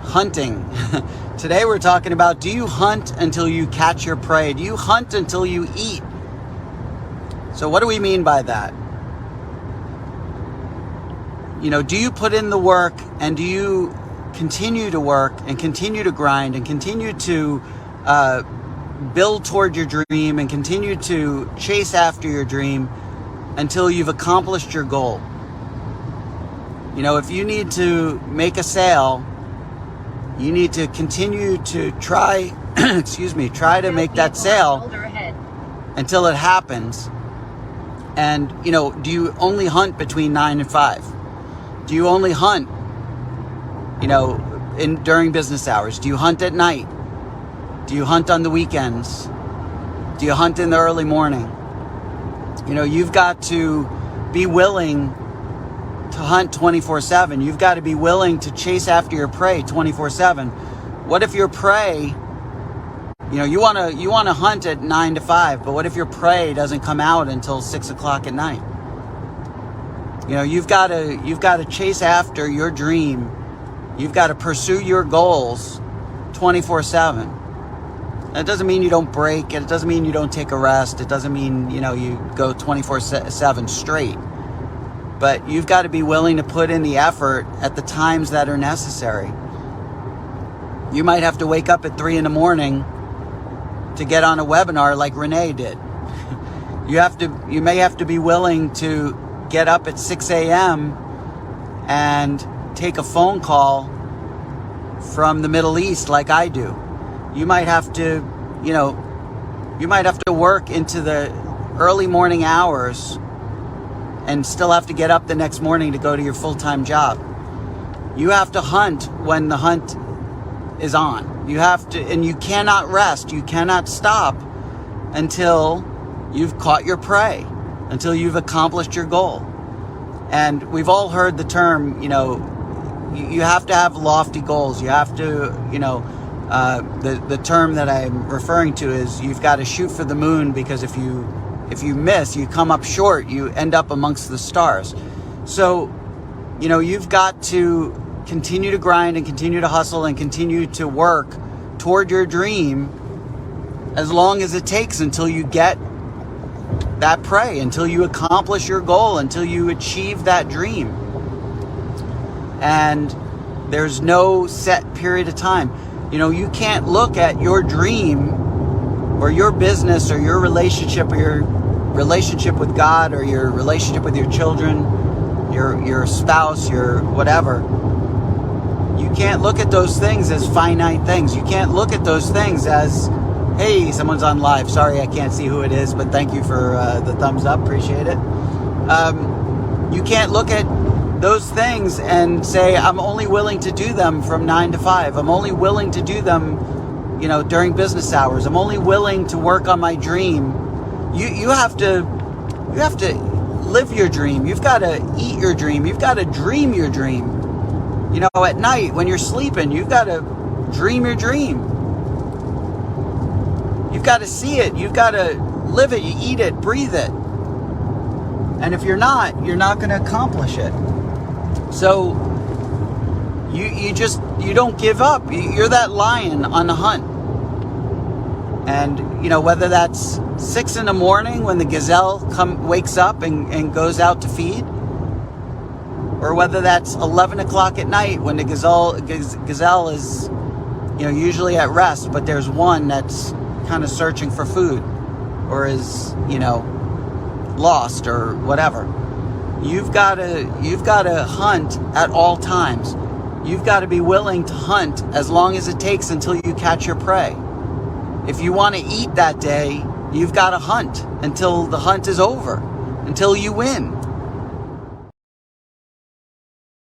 hunting. Today we're talking about, do you hunt until you catch your prey? Do you hunt until you eat? So what do we mean by that? Do you put in the work, and do you continue to work and continue to grind and continue to build toward your dream and continue to chase after your dream until you've accomplished your goal? If you need to make a sale, you need to continue to try to make that sale until it happens. And, do you only hunt between 9 and 5? Do you only hunt, during business hours? Do you hunt at night? Do you hunt on the weekends? Do you hunt in the early morning? You've got to be willing to hunt 24/7. You've got to be willing to chase after your prey 24/7. What if your prey, you want to hunt at 9 to 5, but what if your prey doesn't come out until 6 o'clock at night? You've got to chase after your dream. You've got to pursue your goals 24/7. That doesn't mean you don't break. It doesn't mean you don't take a rest. It doesn't mean, you go 24/7 straight. But you've got to be willing to put in the effort at the times that are necessary. You might have to wake up at 3 in the morning to get on a webinar like Renee did. You may have to be willing to get up at 6 a.m. and take a phone call from the Middle East like I do. You might have to, work into the early morning hours and still have to get up the next morning to go to your full-time job. You have to hunt when the hunt is on. You have to, and you cannot rest. You cannot stop until you've caught your prey, until you've accomplished your goal. And we've all heard the term, you have to have lofty goals. You have to, the term that I'm referring to is you've got to shoot for the moon, because if you miss, you come up short, you end up amongst the stars. So, you've got to continue to grind and continue to hustle and continue to work toward your dream as long as it takes until you get that prey, until you accomplish your goal, until you achieve that dream. And there's no set period of time. You can't look at your dream or your business or your relationship with God or your relationship with your children, your spouse, your whatever. You can't look at those things as finite things. You can't look at those things as, hey, someone's on live. Sorry, I can't see who it is, but thank you for the thumbs up. Appreciate it. You can't look at those things and say, I'm only willing to do them from 9 to 5. I'm only willing to do them, during business hours. I'm only willing to work on my dream. You have to live your dream. You've got to eat your dream. You've got to dream your dream. At night when you're sleeping, you've got to dream your dream. You've got to see it. You've got to live it. You eat it, breathe it. And if you're not going to accomplish it. So you don't give up. You're that lion on the hunt. And, whether that's 6 in the morning when the gazelle wakes up and goes out to feed, or whether that's 11 o'clock at night when the gazelle is, usually at rest, but there's one that's kind of searching for food or is, lost or whatever. You've got to hunt at all times. You've got to be willing to hunt as long as it takes until you catch your prey. If you want to eat that day, you've got to hunt until the hunt is over, until you win.